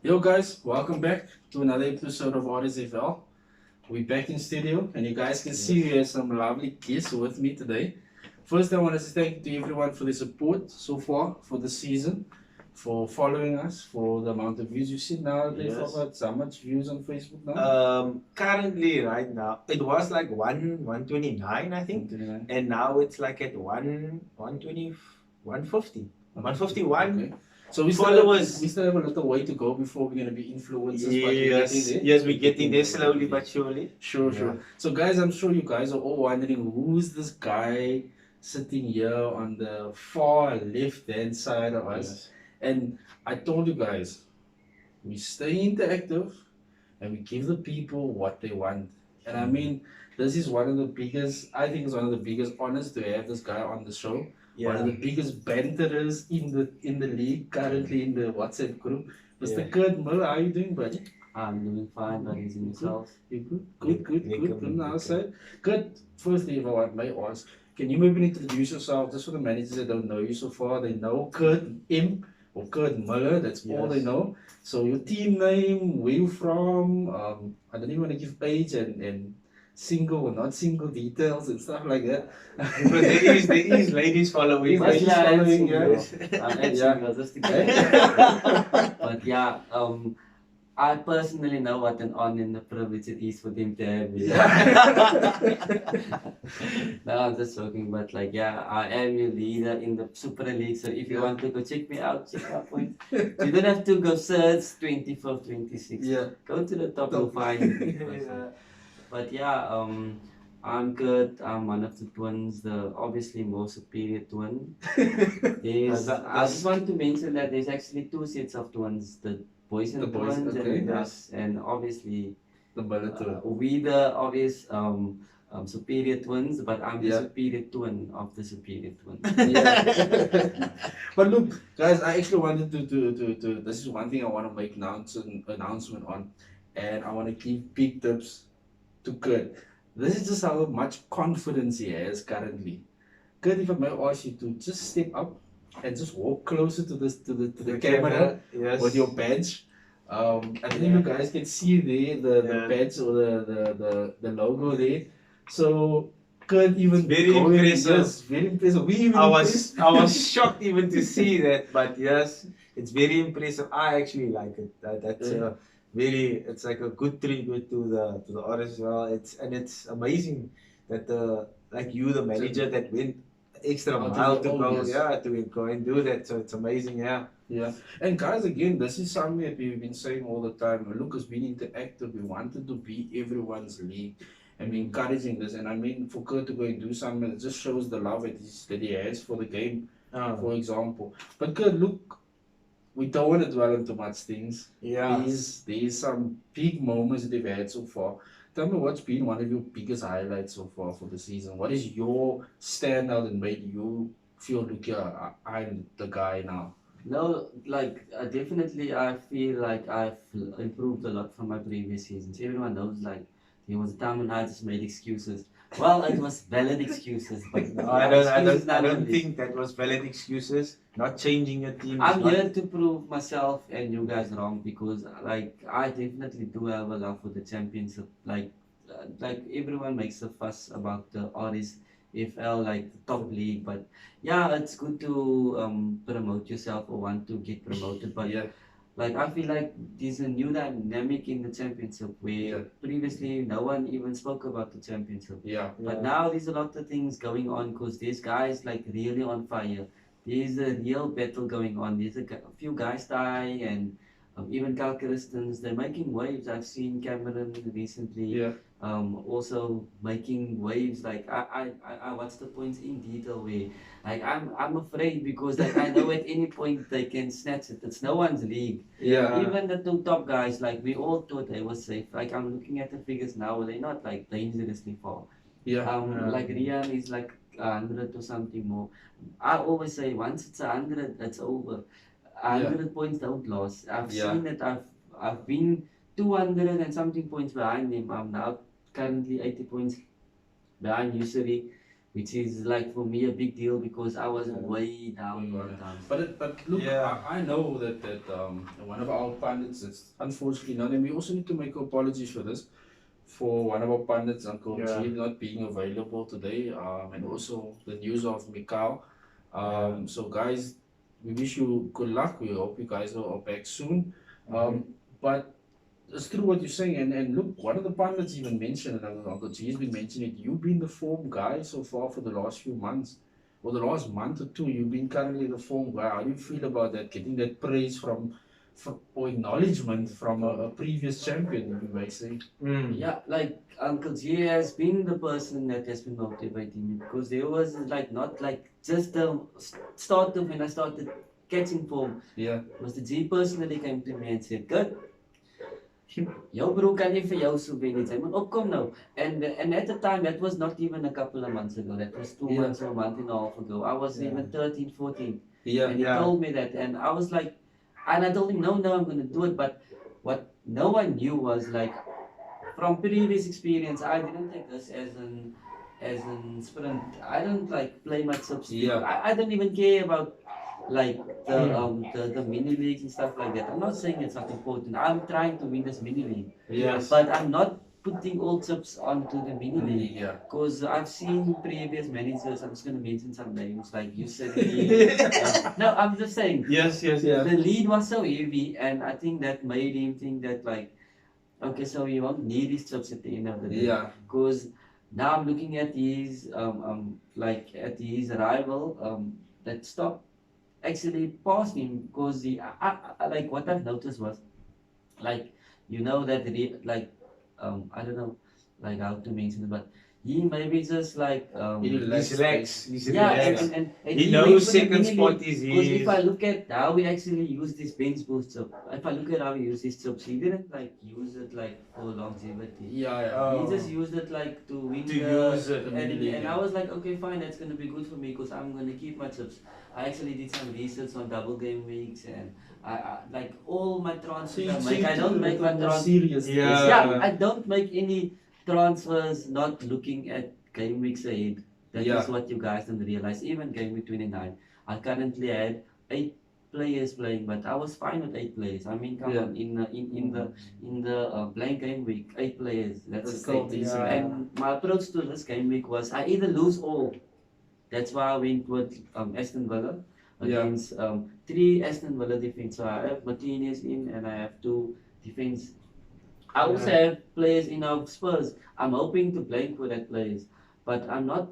Yo guys, welcome back to another episode of RSFL. We're back in studio and you guys can see we have some lovely guests with me today. First I want to say thank you to everyone for the support so far for the season, for following us, for the amount of views you see now. They've got so much views on Facebook now. Currently, right now, it was like 129, I think, 129. and now it's like at 120, 150, 151. Okay. So we Followers. still have a little way to go before we're going to be influencers. But we're Yes, getting there. yes, we're getting there slowly but surely. Sure. So guys, I'm sure you guys are all wondering who's this guy sitting here on the far left hand side of us. Yes. And I told you guys, we stay interactive and we give the people what they want. And I mean, this is one of the biggest, I think it's one of the biggest honors to have this guy on the show. One of the biggest banterers in the league currently in the WhatsApp group. Mr. Kurt Muller, how are you doing, buddy? I'm doing fine, buddies, and yourself? You good? Good on our side. Kurt, firstly, if I may ask, can you maybe introduce yourself just for the managers that don't know you so far? They know Kurt M or Kurt Muller, that's all they know. So your team name, where you from, I don't even want to give age and single or not single details and stuff like that. But there is ladies following. Ladies following, yes. But yeah, I personally know what an honor and a privilege it is for them to have me. No, I'm just joking, but like, yeah, I am your leader in the Super League, so if you want to go check me out, check out points. You don't have to go search 24, 26. Go to the top, you'll find me. But yeah, I'm Kurt. I'm one of the twins, the obviously more superior twin. I just want to mention that there's actually two sets of twins, the boys and twins, and us, and obviously the Muller twin. We the obvious superior twins, but I'm the superior twin of the superior twins. But look, guys, I actually wanted to this is one thing I want to make announcement on, and I want to give big tips to Kurt. This is just how much confidence he has currently. Kurt, if I may ask you to just step up and just walk closer to the camera with your badge. I think you guys can see there the badge or the logo there. So Kurt even very impressive. Very impressive. I was shocked even to see that, but yes, it's very impressive. I actually like it. That's it's like a good tribute to the RSFL. It's amazing that the manager that went extra mile to go and do that. So it's amazing, Yeah, and guys, again, this is something that we've been saying all the time. Look, it's been interactive. We wanted to be everyone's league and be encouraging this. And I mean, for Kurt to go and do something, it just shows the love that he has for the game, for example. But Kurt, look, we don't want to dwell on too much things. There's some big moments that they've had so far. Tell me what's been one of your biggest highlights so far for the season. What is your standout and made you feel, look, yeah, I'm the guy now? No, like definitely I feel like I've improved a lot from my previous seasons. Everyone knows like there was a time when I just made excuses. Well, it was valid excuses, but no, I don't think that was valid excuses. Not changing your team. I'm here to prove myself and you guys wrong because like I definitely do have a love for the championship. Like everyone makes a fuss about the RSFL, like the top league, but yeah, it's good to promote yourself or want to get promoted. But like I feel like there's a new dynamic in the championship where previously no one even spoke about the championship. But now there's a lot of things going on because there's guys like really on fire. There's a real battle going on. There's a few guys die and even Calcaristans, they're making waves. I've seen Cameron recently also making waves. Like I watched the points in detail where like I'm afraid because like I know at any point they can snatch it. It's no one's league. Even the two top guys, like we all thought they were safe. Like I'm looking at the figures now, they're not like dangerously far. Like Rian is like 100 or something more. I always say once it's 100, it's over. 100 points don't last. I've seen it. I've been 200 and something points behind him. I'm now currently 80 points behind Usuri. which is like for me a big deal because I was way down all the time. But look, Yeah. I know that one of our pundits is unfortunately not, and we also need to make apologies for this, for one of our pundits, Uncle G, not being available today, and also the news of Mikau. So guys, we wish you good luck. We hope you guys are back soon. But it's true what you're saying, and look, one of the pundits even mentioned, and Uncle G's been mentioning it, you've been the form guy so far for the last few months, or the last month or two, you've been currently the form guy. How do you feel about that, getting that praise from or acknowledgement from a previous champion, you may say? Yeah, like Uncle G has been the person that has been motivating me because there was like not like just the start of when I started catching form. Yeah. Mr. G personally came to me and said, "Good, jou broer kan nie vir jou so wen nie. Jy moet opkom nou." And at the time, that was not even a couple of months ago. That was 2 months or a month and a half ago. I was even 13, 14. Yeah. And he told me that, and I was like, and I told him, no, I'm going to do it. But what no one knew was like, from previous experience, I didn't take this as an sprint. I don't like play my substitute. Yeah. I don't even care about like the mini leagues and stuff like that. I'm not saying it's not important. I'm trying to win this mini league. Yes. But I'm not putting all chips onto the mini league. Yeah. Because I've seen previous managers, I'm just going to mention some names like you said. No, I'm just saying. Yes. The lead was so heavy, and I think that made him think that like, okay, so you won't need his chips at the end of the day. Yeah. Because now I'm looking at his like at his rival that stopped actually passed him because I like what I've noticed was like that like I don't know like how to mention it, but he maybe just like He's relaxed. yeah, and He knows makes second it spot is because his. if I look at how he actually used this bench boost chip, if I look at how he used his chips, he didn't like use it like for longevity. Yeah. He just used it like to win To use it and I was like, okay, fine, that's gonna be good for me because I'm gonna keep my chips. I actually did some research on double game weeks and I like all my transfers I make. I don't make my transfers. Serious. Yeah, I don't make any transfers not looking at game weeks ahead. That is what you guys don't realize. Even game week 29, I currently had 8 players playing, but I was fine with 8 players. I mean, come on, in the blank game week, 8 players. That's still great. decent. And my approach to this game week was I either lose all. That's why I went with Aston Villa against 3 Aston Villa defense. So I have Martinez in and I have 2 defense. I also have players in our Spurs. I'm hoping to blank for that players, but I'm not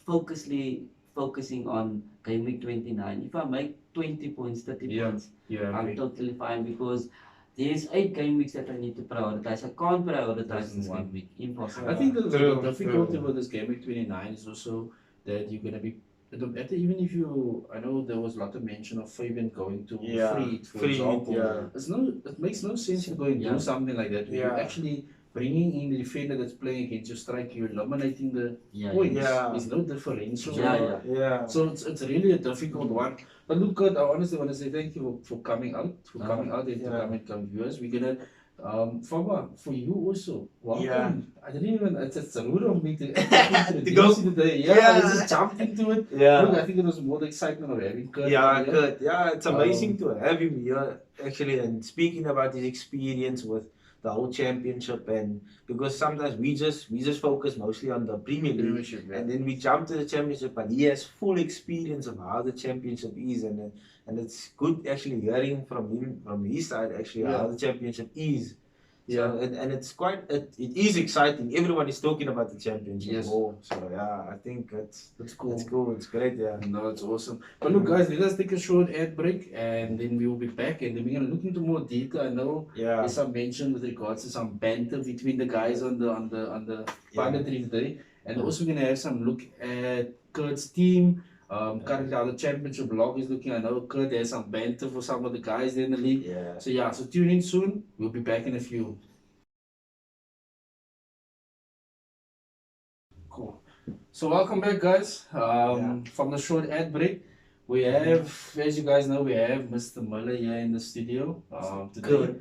focusing on game week 29. If I make 20 points, 30 points, I'm totally fine because there's 8 game weeks that I need to prioritize. I can't prioritize this game week. Impossible. I think the difficulty with this game week 29 is also that you're gonna be even if I know there was a lot of mention of Fabian going to Freed, for example. It makes no sense to go and do something like that. You're actually bringing in the defender that's playing against your striker, you're eliminating the points. There's no differential. So it's really a difficult one. But look, Kurt, I honestly want to say thank you for coming out, and to come viewers. We're gonna Faba, for you also, welcome. I didn't even, it's rude of me to introduce you today. Let's just jump into it. Look, I think it was more the excitement of having Kurt. Kurt. It's amazing to have him here, actually, and speaking about his experience with the whole championship, and because sometimes we just focus mostly on the Premier League, and then we jump to the championship, but he has full experience of how the championship is, and it's good actually hearing from his side actually how the championship is. So, and it's it is exciting. Everyone is talking about the championship. So I think it's cool. It's cool. It's great. No, it's awesome. But look, guys, let us take a short ad break, and then we will be back, and then we're gonna look into more detail. I know there's some mention with regards to some banter between the guys on the punditry today, and also we're gonna have some look at Kurt's team. Currently how the championship log is looking. I know Kurt has some banter for some of the guys in the league. So tune in soon. We'll be back in a few. Cool. So welcome back, guys. From the short ad break, we have, as you guys know, we have Mr. Muller here in the studio today.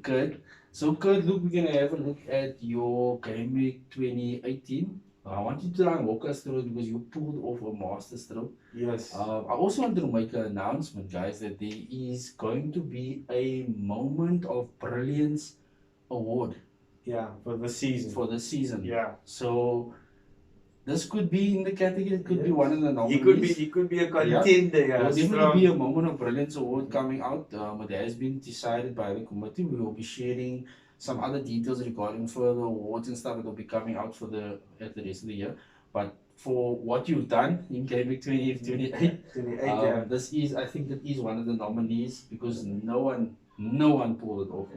Kurt. So Kurt, look, we're gonna have a look at your game week 2018. I want you to try and walk us through it because you pulled off a master stroke. Yes. I also want to make an announcement, guys, that there is going to be a Moment of Brilliance award Yeah, for the season. for the season. Yeah. So this could be in the category. It could be Yes. one of the nominees. He could be a contender. Yeah. There'll definitely Strong. be a Moment of Brilliance award coming out. It has been decided by the committee. We will be sharing some other details regarding further awards and stuff that will be coming out for the at the rest of the year. But for what you've done in Game Week 28, 28. Yeah. this is, I think, that is one of the nominees because no one pulled it off.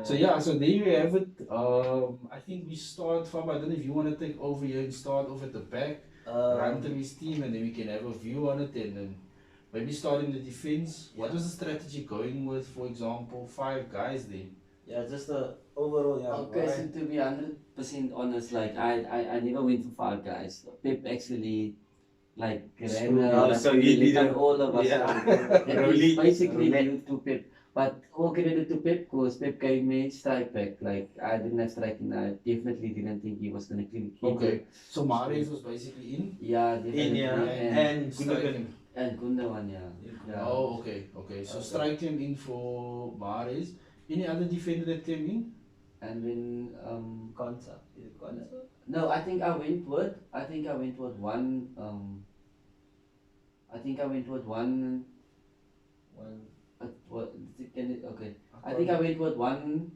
So yeah, so there you have it. I think we start from. I don't know if you want to take over here and start off at the back, run through his team, and then we can have a view on it, and then maybe start in the defense. What was the strategy going with, for example, 5 guys there? Yeah, just the overall, yeah. Okay, so to be 100% honest, like I never went for 5 guys. Pep actually like ran So he did and all of us. Yeah. It is basically Roulette. due to Pep. But all credit to Pep because Pep gave me strike back. Like I didn't have striking. I definitely didn't think he was gonna clean. Okay, so Mahrez was basically in. Yeah, definitely. And Gundogan. And Gundogan, yeah. Yeah. Oh, okay. So strike him in for Mahrez. Any other defender that came in? And then Konsa. Is it Konsa? no, I think I went with one One what can it, okay. I think I went with one.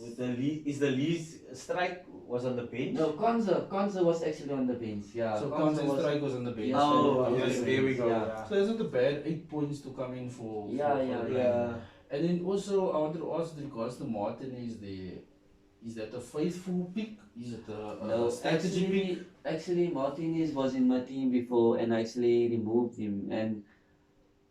with the lead. Is the least strike was on the bench? No, Konza was actually on the bench. Yeah. So Konza Konsa strike was on the bench. Yeah, Oh, on the yes, bench, there we go. Yeah. Yeah. So isn't a bad 8 points to come in for. Yeah, for yeah, the Yeah. line. And then also I wanted to ask with regards to Martinez there. Is that a faithful pick? Is it a No, strategy pick? actually Martinez was in my team before and I actually removed him. And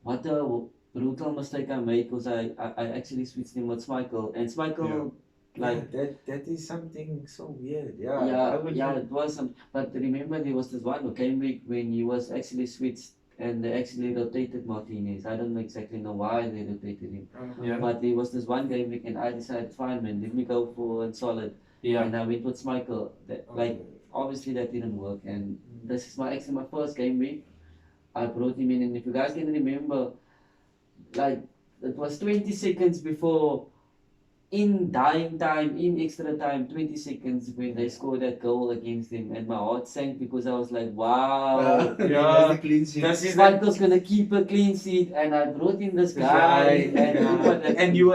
what a brutal mistake I made because I actually switched him with Schmeichel. And Schmeichel, like, that is something so weird. yeah, it was some. But remember, there was this one game week when he was actually switched and they actually rotated Martinez. I don't exactly know why they rotated him. Yeah. But there was this one game week and I decided, fine man, let me go for a solid. Yeah. And I went with Schmeichel. Like, obviously that didn't work. And this is actually my first game week. I brought him in, and if you guys can remember, like it was 20 seconds before, in dying time, in extra time, 20 seconds when they scored that goal against him, and my heart sank because I was like, wow. Yeah. clean sheet. This is like, Schmeichel's gonna keep a clean sheet, and I brought in this guy, and look what that- and you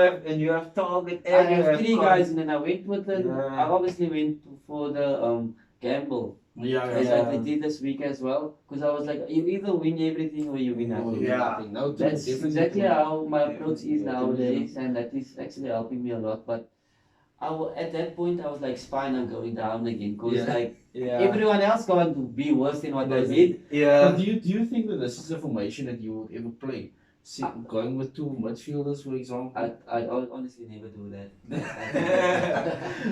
have target. I And you have 3 con- guys, and then I went with the. Yeah. I obviously went for the gamble. Yeah, As Yeah. I did this week as well, because I was like, you either win everything or you win nothing. Yeah. No, That's definitely exactly true. how my approach is Yeah, nowadays, and that is actually helping me a lot. But at that point, I was like, fine, I'm going down again, because Yeah. like Yeah. everyone else can't be worse than what I did. But Yeah. do you think that this is a formation that you would ever play? See, going with 2 midfielders, for example. I honestly never do that.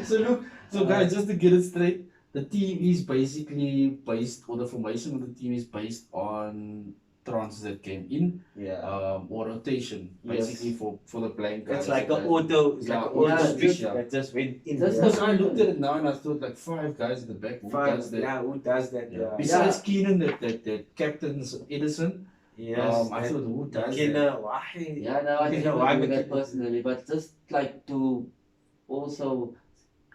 So look, guys, just to get it straight, the team is basically based, or the formation of the team is based on transfers that came in, Yeah. or rotation, Yes. basically for the blank guys. It's like an that- auto. It's like Yeah, an auto yeah, switch yeah. that just went in. Just Because I looked at it now and I thought like 5 guys at the back. Who Five, does that? yeah, who does that? Yeah. Besides Keenan, that captain's Edison. Yes. I thought who does that? Kina, why? Yeah, no, I Yeah, never why do would that you- personally, but just like to also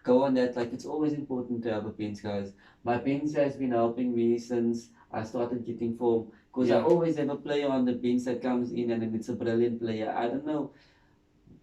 go on that, like it's always important to have a bench, guys. My bench has been helping me since I started getting form, because I Yeah. always have a player on the bench that comes in and then it's a brilliant player. I don't know,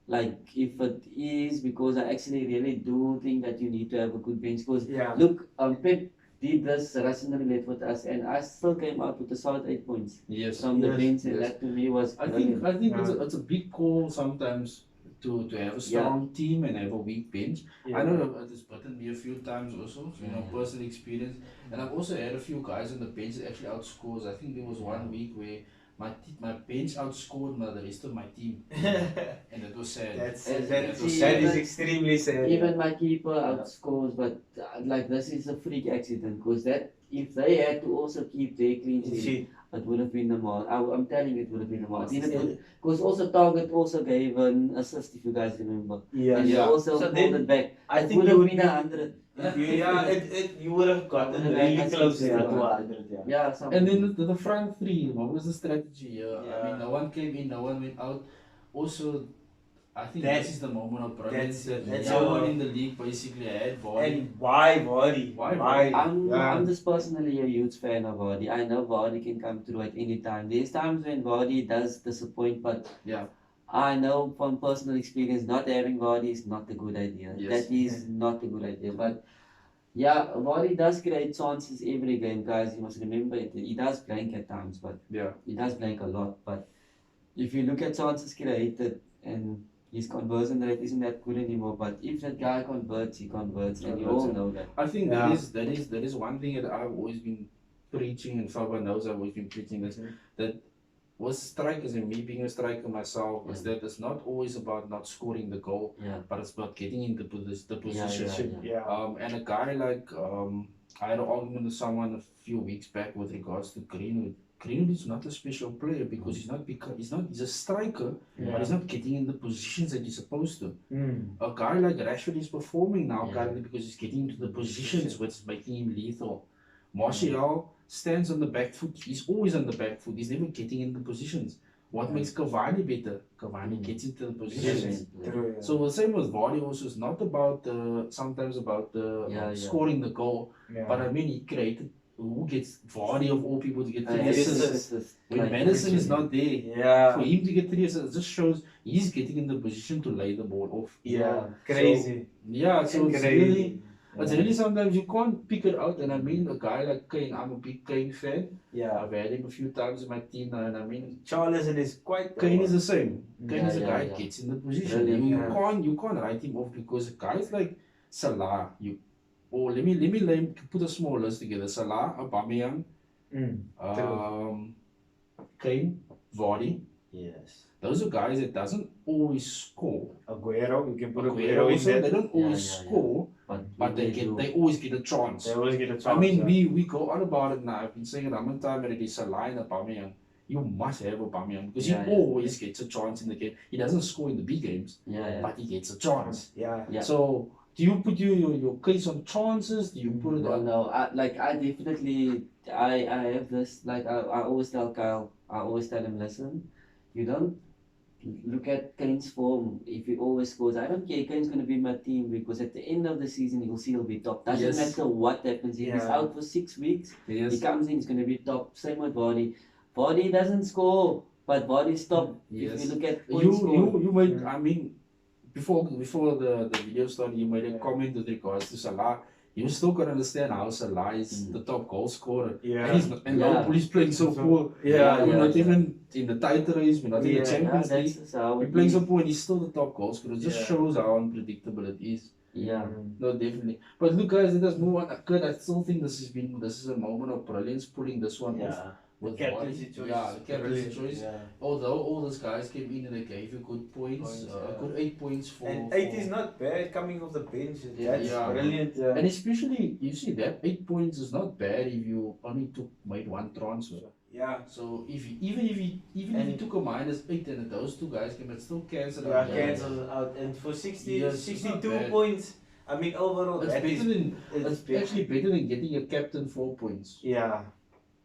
like if it is because I actually really do think that you need to have a good bench. Because Yeah. look, Pep did this Russian roulette with us, and I still came out with a solid 8 points Yes. from the Yes, bench, and yes. that to me was I brilliant. think Yeah. it's a big call sometimes to have a strong team and have a weak bench. I know that it's buttoned me a few times also, so, personal experience. And I've also had a few guys on the bench that actually outscores. I think there was one week where my bench outscored the rest of my team, and that was sad. That is extremely sad. Even my keeper outscores, but like this is a freak accident, because that if they had to also keep their clean sheet, it would have been the mark. I'm telling you, it would have been the mark. Because also Target also gave an assist, if you guys remember. Yeah. And he Yeah. also So pulled then, it back. I It think would you have would been be 100. You would have gotten Yeah, really that's close what to I'm saying. 200. Yeah. Yeah, something. And then the front three, what was the strategy? I Yeah. mean, no one came in, no one went out. Also, I think That- this is the moment of brilliance. that's it. That That's no your- one in the league basically had Vardy. And why Vardy? Why Vardy? I'm just personally a huge fan of Vardy. I know Vardy can come through at any time. There's times when Vardy does disappoint, but Yeah. I know from personal experience, not having Vardy is not a good idea. Yes. That is not a good idea. But yeah, Vardy does create chances every game, guys. You must remember it. He does blank at times, but Yeah. he does blank a lot. But if you look at chances created and his conversion rate isn't that good anymore. But if that guy converts, he converts, and you all know that. I think Yeah. that is one thing that I've always been preaching, and Faber knows I've always been preaching this, that with strikers and me being a striker myself, is that it's not always about not scoring the goal, Yeah. but it's about getting into the Yeah, position. yeah, yeah. And a guy like I had an argument with someone a few weeks back with regards to Greenwood. Greenwood is not a special player because he's a striker, but he's not getting in the positions that he's supposed to. A guy like Rashford is performing now currently because he's getting into the positions which is making him lethal. Martial stands on the back foot. He's always on the back foot. He's never getting in the positions. What makes Cavani better? Cavani gets into the positions. True, yeah. So the same with Vardy also. It's not about sometimes about scoring the goal, Yeah. but I mean he created. Who gets Vardy of all people to get three It's assists? just When like- Madison is not there, Yeah. for him to get three assists, it just shows he's getting in the position to lay the ball off. Yeah. Crazy. Yeah, so it's Crazy. really, it's really sometimes you can't pick it out. And I mean, a guy like Kane, I'm a big Kane fan. Yeah. I've had him a few times in my team now, and I mean, Charleston is quite. Kane is the same. Kane is a Yeah, guy yeah. that gets in the position. Brilliant. You can't write him off because guys like Salah, let me put a small list together. Salah, Aubameyang, Kane, Vardy. Yes. Those are guys that doesn't always score. Aguero, you can put Aguero Aguero in also, they there. don't always Yeah, yeah. score, but they do. always get a chance. They always get a chance. I mean, yeah. we go on about it now. I've been saying it a million times already. Salah and Aubameyang, you must have Aubameyang because Yeah, he yeah. always gets a chance in the game. He doesn't score in the big games, Yeah, but he gets a chance. Yeah. Yeah. So, do you put your case on chances? Do you put it No, on? no. I definitely. I have this. Like I always tell Kyle. I always tell him, listen, you don't look at Kane's form. If he always scores, I don't care. Kane's gonna be my team because at the end of the season, you'll see he'll be top. Doesn't Yes. matter what happens. If he's Yeah. out for 6 weeks, he Yes. comes in. He's gonna be top. Same with Vardy. Vardy doesn't score, but Vardy's top. Yes. If you look at points scored. You made. I mean, before the video started, you made a comment with regards to Salah. You still can't understand how Salah is the top goal scorer. Yeah. And, and Yeah. Liverpool is playing so poor. Yeah, We're not yeah. even in the title race. We're not in the Yeah. Champions Yeah, League. that's how We're it playing is. so poor, and he's still the top goal scorer. It just Yeah. shows how unpredictable it is. Yeah. No, definitely. But look, guys, let us move on. Kurt, I still think this is a moment of brilliance pulling this one off. Yeah. With Captaincy Vardy. choice. Yeah, the captaincy choice. Yeah. Although all those guys came in and they gave you good points, Points, yeah. good 8 points for. And 8 is not bad coming off the bench. That's Yeah. brilliant. And especially, you see, that 8 points is not bad if you only made one transfer. Yeah. So even if you took a -8 and those two guys came, it still cancel Yeah, out. Cancel out. And for 60, Yes, it's not 62 bad. points, I mean, overall, It's that is. better than It's it's actually better than getting a captain 4 points. Yeah.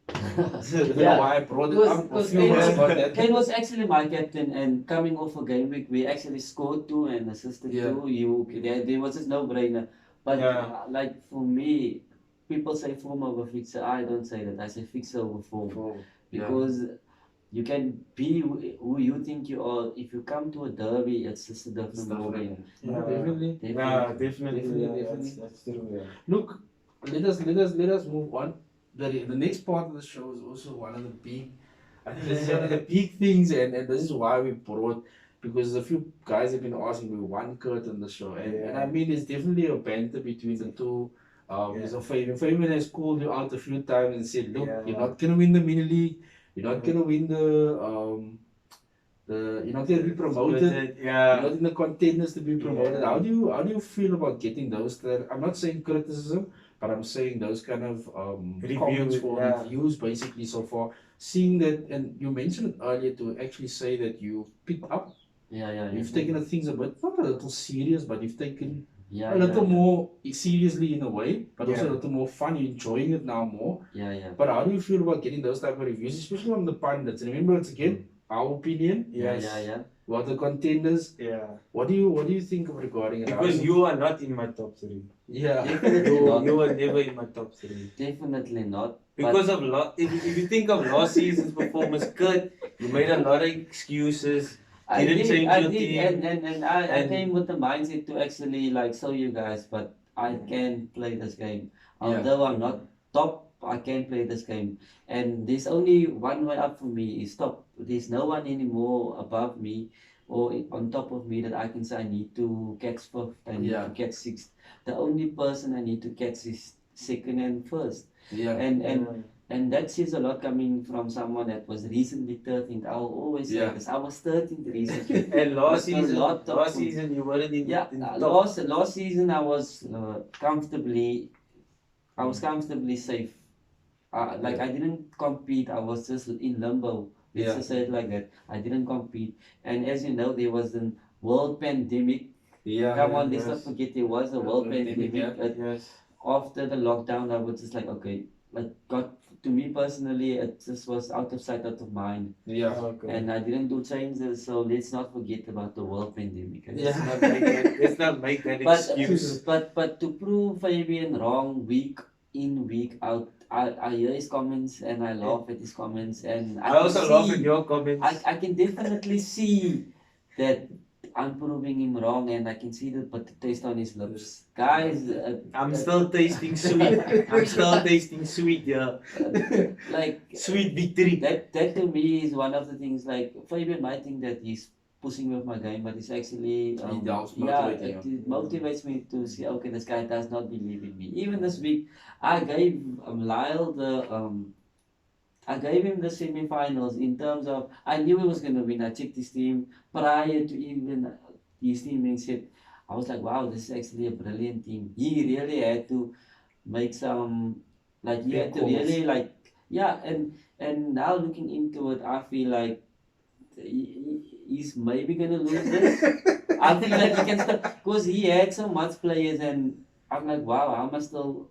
I don't Yeah. know why I brought it Because- up. A because few Kane words was- about that. Kane was actually my captain, and coming off a game week, we actually scored 2 and assisted Yeah. 2. There was just no brainer. But Yeah. like for me, people say form over fixer. I don't say that. I say fixer over form because you can be who you think you are. If you come to a derby, it's just a It's different ballgame. Yeah, Yeah. definitely. Yeah, definitely. Definitely. That's true. Yeah. Look, let us move on. The next part of the show is also one of the big, I think this is one of the big things, and this is why we brought, because a few guys have been asking me one Kurt on the show, and I mean there's definitely a banter between the two. So Fabian has called you out a few times and said, look, Yeah. you're not gonna win the mini league, you're not gonna win you're not gonna be promoted. You're Yeah. not in the contenders to be promoted. Yeah. How do you feel about getting those? I'm not saying criticism, but I'm saying those kind of comments for yeah. reviews basically so far. Seeing that, and you mentioned it earlier to actually say that you picked up, Yeah. you've taken the things a bit not a little serious, but you've taken Yeah, a little yeah, more seriously in a way, but also Yeah. a little more fun. You're enjoying it now more. yeah, yeah, But how do you feel about getting those type of reviews, especially from the pundits? Remember, it's again our opinion. yeah, Yes. yeah, yeah. What the contenders? Yeah. What do you think of regarding it? How Because do you are not in my top 3. yeah. Definitely You not. were never in my top 3. Definitely not. Because of if you think of last season's performance, Kurt, you made a lot of excuses. I Didn't did, change I your did, team. and I and- came with the mindset to actually like show you guys, but I can play this game. Although I'm not top, I can play this game. And there's only one way up for me is top. There's no one anymore above me or on top of me that I can say I need to catch fifth, I need Yeah. to catch sixth. The only person I need to catch is second and first. Yeah. And that says a lot coming from someone that was recently 13th. I will always say Yeah. this. I was 13th recently. And last That's a season, lot of last food. season you weren't in, Yeah, in top. last season I was comfortably safe. Like I didn't compete. I was just in limbo. Let's Yeah. just say it like that. I didn't compete. And as you know, there was a world pandemic. Yeah. Come on, let's yes. not forget there was a world pandemic. Yes. After the lockdown, I was just like, okay, like got to me personally, it just was out of sight, out of mind. Yeah. Okay. And I didn't do changes, so let's not forget about the world pandemic. Let's not make that, let's not make that excuse. But to prove Fabian wrong week in, week out, I hear his comments and I laugh at his comments, and I also can laugh at see- your comments. I can definitely see that I'm proving him wrong, and I can see the taste on his lips. Guys, I'm still tasting sweet. I'm still tasting sweet, yeah. like Sweet victory. that to me is one of the things. Like Fabian might think that he's pushing with my game, but it's actually He does yeah, motivate you. it motivates me to see, okay, this guy does not believe in me. Even this week, I gave Lyle I gave him the semi-finals in terms of I knew he was gonna win. I checked his team prior to even his team being set. I was like, wow, this is actually a brilliant team. He really had to make some like he Big had to calls. really like yeah, and now looking into it, I feel like he's maybe gonna lose this. I feel like he can still because he had so much players, and I'm like, wow, how am I still?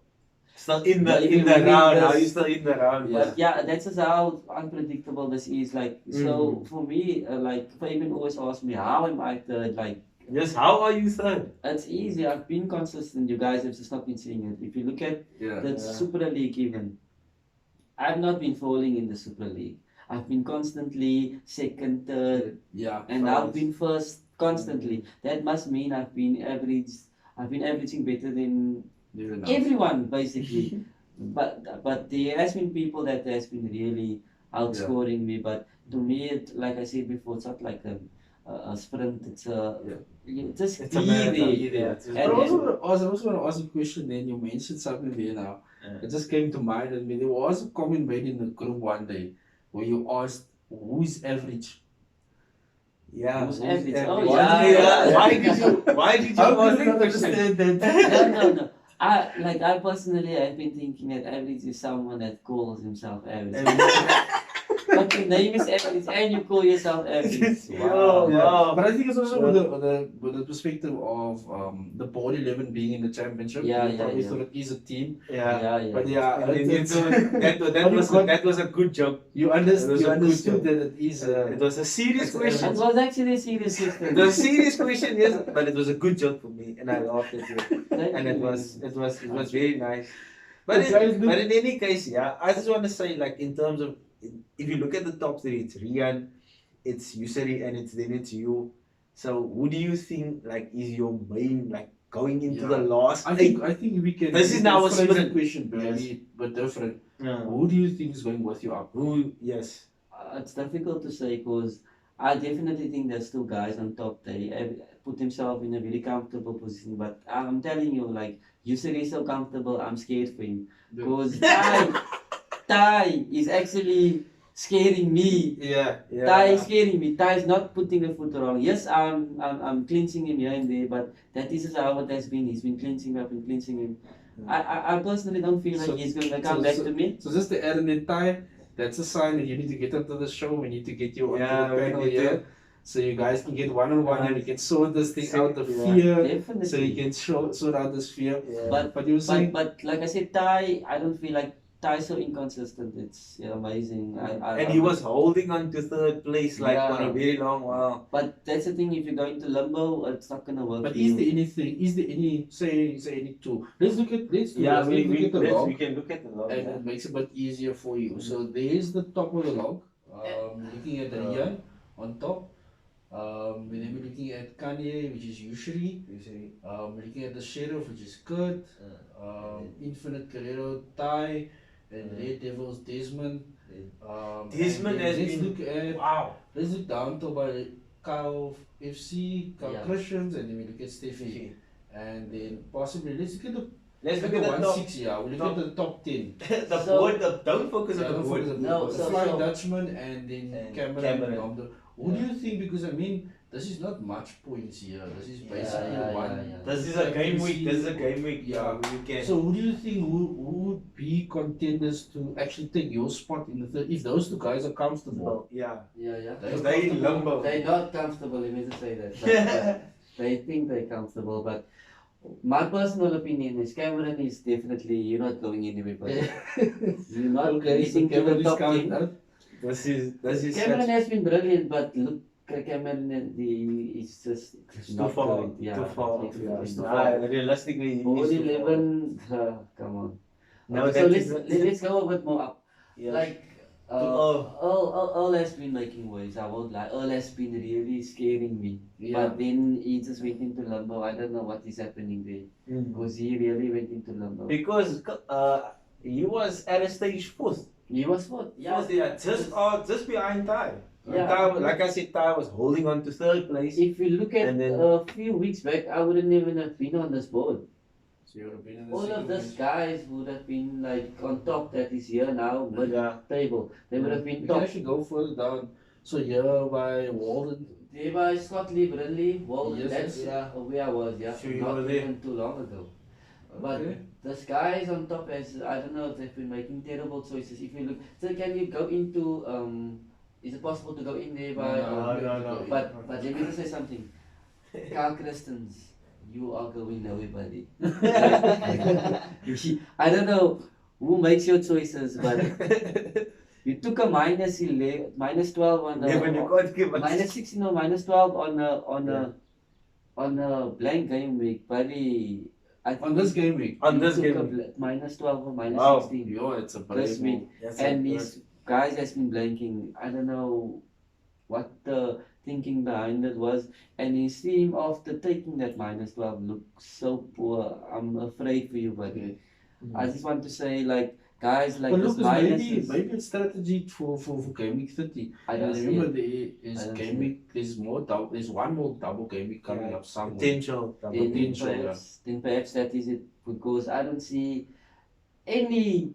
Still in the Maybe in the we need round. this. Are you still in the round? Yeah. But yeah, that's just how unpredictable this is. Like so, for me, like Fabian always asks me, how am I third? Like Yes. How are you third? it's easy. I've been consistent. You guys have just not been seeing it. If you look at Yeah. the Super League, even I've not been falling in the Super League. I've been constantly second, third, Yeah. and I've been first constantly. That must mean I've been averaging better than everyone basically. but there has been people that has been really outscoring me. But to me, like I said before, it's not like a sprint. It's you just It's a be marathon. there. Yeah, it's But I also want to ask a question. Then you mentioned something there now. Yeah. It just came to mind, and there was a comment made in the group one day where you asked, "Who's average?" Yeah. Who's average? Oh, Why yeah. did you How ask could you not that question? understand that? No. I personally have been thinking that average is someone that calls himself average. But your name is average and you call yourself average. Wow. Yeah. Wow. But I think it's also with the perspective of the Board 11 being in the championship. Yeah, you yeah, probably yeah. thought it is a team. Yeah. But yeah, And then you it's- thought that was a good joke. you It was a good understood joke. that it is It was a serious It's- question. It was actually a serious question. It was a serious question, yes, but it was a good joke for me, and I laughed at it. Thank And you. it was very nice. But Okay, but in any case, yeah, I just want to say, like, in terms of if you look at the top 3, it's Rian, it's Yusari, and it's you. So who do you think like is your main, like, going into the last I eight? think we can. This is now a phrase the sprint. question, Yes. but different. Yeah. Who do you think is going with you up? Who? Yes. It's difficult to say because I definitely think there's two guys on top. They have put themselves in a very comfortable position. But I'm telling you, like, Yusri is so comfortable, I'm scared for him. Because Ty is actually scaring me. Yeah. Ty is scaring me. Ty is not putting the foot wrong. Yes, I'm clinching him here and there, but that is how it has been. He's been clinching me, I've been clinching him. I personally don't feel like So- he's going to come back to me. So just to add in the tie, that's a sign that you need to get onto the show. We need to get you onto Yeah, the we panel need to. here. So you guys can get one-on-one and you can sort this thing out, the Yeah. fear. Definitely. So you can sort out this fear. Yeah. But you were saying, But like I said, Ty, I don't feel like Ty's so inconsistent. It's amazing. I And love he it. was holding on to third place like Yeah. for a very long while. But that's the thing. If you go into limbo, it's not gonna work. but for is you. there anything? Is there any say any two? Let's do Yeah, this. Let's look at the log, we can look at the log. and Yeah. it makes it a bit easier for you. So there is the top of the log. Looking at the Rian on top. We're then looking at Kanye, which is Usually. Usually. We're looking at the Sheriff, which is Kurt. Infinite Carrero, Ty, and Red Devils, Desmond. Desmond and then has let's been- look at Wow. let's look down to by Kyle FC, Kyle Yeah. Christians, and then we look at Steffi. And then possibly let's look at the Let's look at the top. 1-6, yeah. We look at the top 10. The So- board. Don't focus Yeah, on the don't board. forget the No, board. so- The Flying so- Dutchman and then And Cameron. Cameron. And Lomdo. Who do you think? Because I mean, this is not much points here. This is basically one. This is a game week. This is a game week. Yeah. You can. So who do you think who would be contenders to actually take your spot in the third? If those two guys are comfortable, Yeah. Yeah. They in limbo. They're not comfortable. Let me just say that. But they think they're comfortable, but my personal opinion is Cameron is definitely you're not going anywhere. But you're not okay, so getting to Cameron the is top counting 10. out. This is Cameron has been brilliant, but look, Cameron is just too not far. going. Yeah, Too far. it's Yeah, too nah, far. realistically, he Board needs to fall. 11, come on. No, Okay, that so is- let's go a bit more up. Yeah. Like, Earl has been making waves. I won't lie. Earl has been really scaring me. Yeah. But then he just went into limbo. I don't know what is happening there. Mm. Because he really went into limbo. Because he was at a stage fourth. He was what? Yeah, just behind Ty. Yeah. Ty, like I said, Ty was holding on to third place. If you look at And then- a few weeks back, I wouldn't even have been on this board. So you would have been in the All of second these place. guys would have been like on top that is here now, mid Yeah. table. They would have been We can top. actually go further down. So here by Walden. There by Scott Lee, Brindley, Walden, Yes, that's yeah. where I was, yeah. Sure you Not were there. even too long ago. But Okay. this guys on top as I don't know if they've been making terrible choices. If you look, so can you go into is it possible to go in there by No. but let me just say something. Carl Christens, you are going nowhere, buddy. I don't know who makes your choices, but you took a minus 11, minus 12 on Yeah, but you the can't give us. minus 16 or minus 12 on a blank game week, buddy. I think On this game week. On you this took game a week. minus 12 or minus Wow. 16 Yo, it's a this brave week. move. Yes, And sir. these guys has been blanking. I don't know what the thinking behind it was. And his team after taking that minus 12 looks so poor. I'm afraid for you, buddy. I just want to say, like, guys like But this look, minus maybe it's strategy for game week 30. I don't And see remember it. there is I don't see game week. There's one more double game week coming Yeah. up somewhere. Potential. Then potential, then perhaps that is it, because I don't see any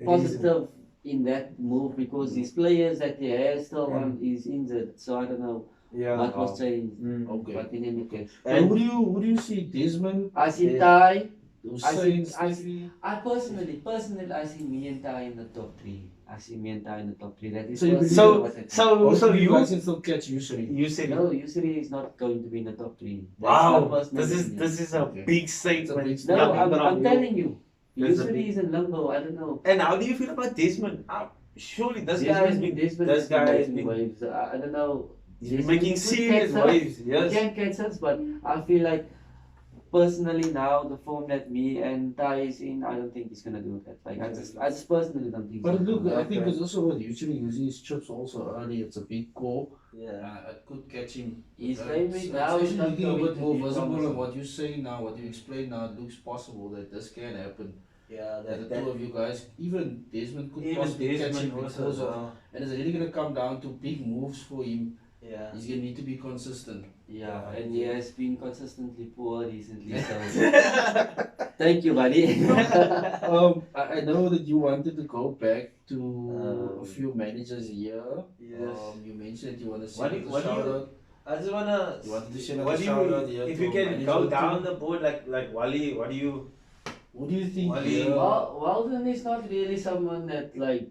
positive in that move, because these players that he has still on is injured, so I don't know Yeah. what was changed. Mm. Okay. But in any case, And who do you see? Desmond, I see Yeah. Ty. Hussein, I Steffi? I personally, I see me and Ty in the top 3. I see me and Ty in the top 3. That is So you believe- personally what I think. So Both of you guys can still catch usually. you said No, Yusri is not going to be in the top 3. That's my wow. personal opinion. This is a Okay. big It's a statement. big No, statement. I'm telling you. There's a Yusri big- is in limbo. I don't know. And how do you feel about Desmond? Surely this guy has been Desmond this guy has making been waves. I don't know. he's been Desmond making could serious catch us. waves. He Yes. can catch us, but I feel like personally now the form that me and Ty is in, I don't think he's gonna do that. Like I just personally don't think. But so. look, I think Okay. it's also what usually using his chips also early. It's a big call. Yeah. It could catch him. He's Uh, playing so now. it's He's actually not looking a going bit to more be visible, and promising. what you say now, what you explain now, it looks possible that this can happen. Yeah, That the that two of you guys, even Desmond could Even possibly catch Desmond him also. because of, and it's really gonna come down to big moves for him. yeah. He's gonna need to be consistent. Yeah, and he has been consistently poor recently. So thank you, buddy. I know that you wanted to go back to a few managers here. Yes. You mentioned that you want to What send do- a what do you- shout out. I just wanna. You wanted to send What a do shout out you here if to you can management go team. down the board like Wally, what do you What do you think? Wally- here? Walden is not really someone that like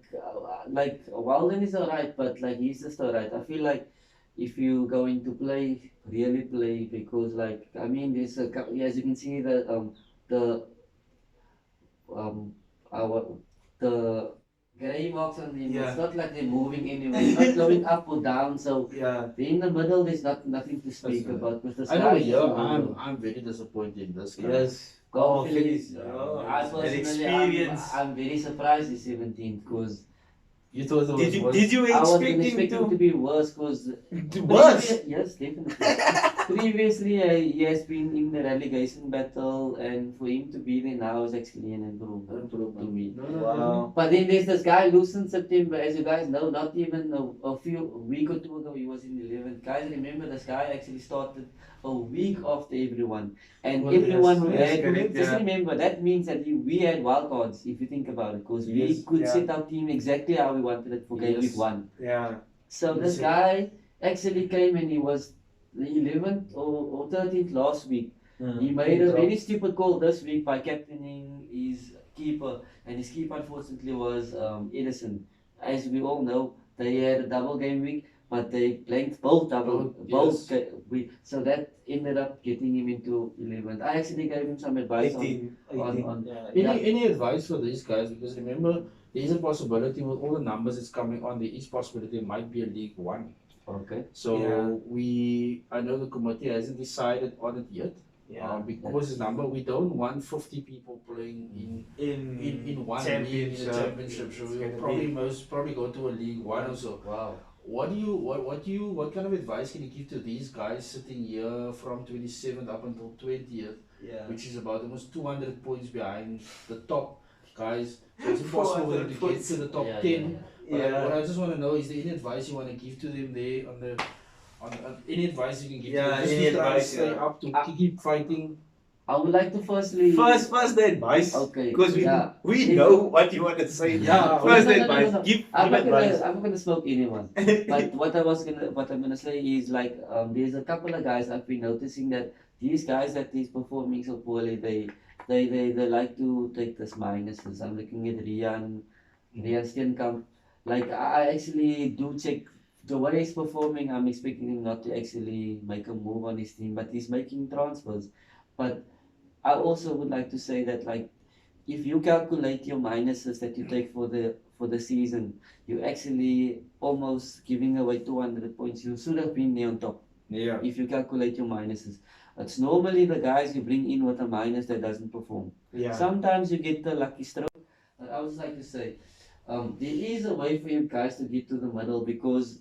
Walden is alright, but like he's just alright. I feel like if you going to play, really play, because like I mean, there's as you can see the um our the gray marks on them. Yeah. It's not like they're moving anywhere. It's not going up or down. So Yeah. in the middle, there's nothing to speak That's about. Because the I know, sky is yeah, in the middle. I'm very disappointed in this guy. Yes. Confidence. Yeah, I an personally, experience. I'm very surprised he's 17 because You thought it was Did you worse? did you I wasn't expect him expecting to to? be worse because Worse? yes, definitely. Previously, he has been in the relegation battle, and for him to be there now is actually an improvement to me. No, no, Wow. But then there's this guy, Lucen September, as you guys know, not even a week or two ago, he was in 11th. Guys, remember this guy actually started a week after everyone. And Well, everyone yes, had, correct, just yeah. remember, that means that we had wild cards, if you think about it, because we Yes, could yeah. set our team exactly how we wanted it for game Yes. week 1. Yeah. So this Yes. guy actually came and he was the 11th or 13th last week. He made a very stupid call this week by captaining his keeper, and his keeper unfortunately was Edison. As we all know, they had a double game week, but they blanked both Yes. week, so that ended up getting him into 11th. I actually gave him some advice 18. on Yeah. Any advice for these guys? Because remember, there is a possibility with all the numbers that's coming on, there is possibility it might be a League One. okay. So Yeah. I know the committee hasn't decided on it yet. Yeah. Because number, we don't want 50 people playing in one league, in the championship. So It's we'll gonna probably go to a League One or so. Wow. What kind of advice can you give to these guys sitting here from 27th up until 20th, Yeah. which is about almost 200 points behind the top guys? So it's impossible for them to 400 get to the top Yeah, 10. yeah, But what I just want to know is there any advice you want to give to them there on any advice you can give Yeah, to them? Just any to try and advice, stay yeah. up to keep fighting. I would like to firstly. First the advice. Okay, Because yeah. we know what you want to say. Yeah. First No, the no, no, advice. no. Give I'm not advice. gonna smoke anyone. But what I'm gonna say is like there's a couple of guys I've been noticing that these guys that is performing so poorly, they like to take this minuses. I'm looking at Rian Steenkamp. Like I actually do check the way he's performing. I'm expecting him not to actually make a move on his team, but he's making transfers. But I also would like to say that like if you calculate your minuses that you take for the season, you're actually almost giving away 200 points. You should have been there on top Yeah. if you calculate your minuses. It's normally the guys you bring in with a minus that doesn't perform. Yeah. Sometimes you get the lucky stroke. But I would like to say, there is a way for you guys to get to the middle because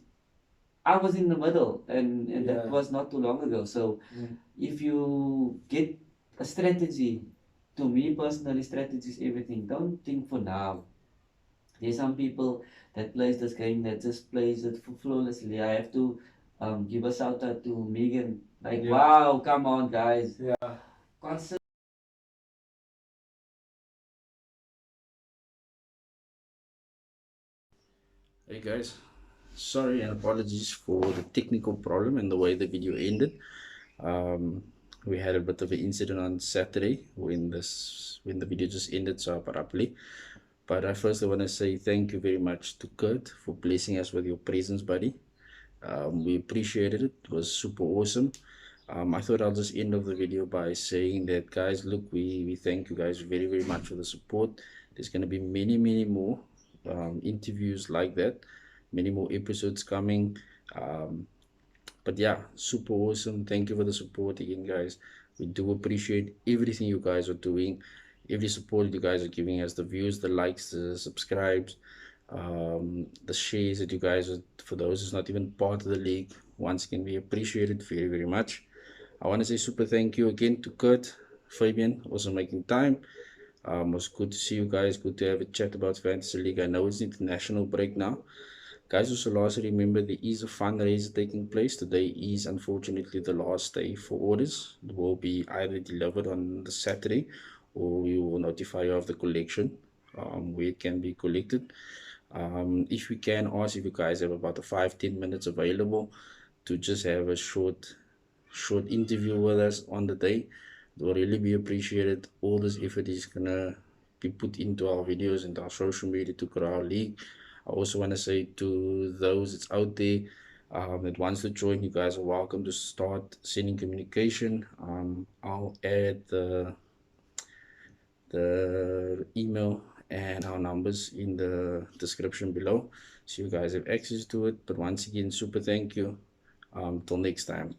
I was in the middle and that Yeah. was not too long ago. So Mm. if you get a strategy, to me personally, strategy is everything. Don't think for now. There's some people that plays this game that just plays it flawlessly. I have to give a shout out to Megan. Like, Yeah. wow, come on, guys. Yeah. Constant. Hey guys, sorry and apologies for the technical problem and the way the video ended. We had a bit of an incident on Saturday when the video just ended so abruptly. But I first want to say thank you very much to Kurt for blessing us with your presence, buddy. We appreciated it. It was super awesome. I thought I'll just end off the video by saying that, guys, look, we thank you guys very, very much for the support. There's going to be many more interviews like that, many more episodes coming. But yeah, super awesome. Thank you for the support again, guys. We do appreciate everything you guys are doing, every support you guys are giving us, the views, the likes, the subscribes, the shares that you guys are, for those who's not even part of the league. Once again, we appreciate it very, very much. I want to say super thank you again to Kurt, Fabian, also making time. It was good to see you guys. Good to have a chat about Fantasy League. I know it's international break now. Guys, also lastly, remember there is a fundraiser taking place. Today is unfortunately the last day for orders. It will be either delivered on the Saturday or we will notify you of the collection, where it can be collected. If we can ask if you guys have about 5-10 minutes available to just have a short interview with us on the day, it will really be appreciated. All this effort is gonna be put into our videos and our social media to grow our league. I also want to say to those that's out there, that wants to join, you guys are welcome to start sending communication. I'll add the email and our numbers in the description below, so you guys have access to it. But once again, super thank you. Till next time.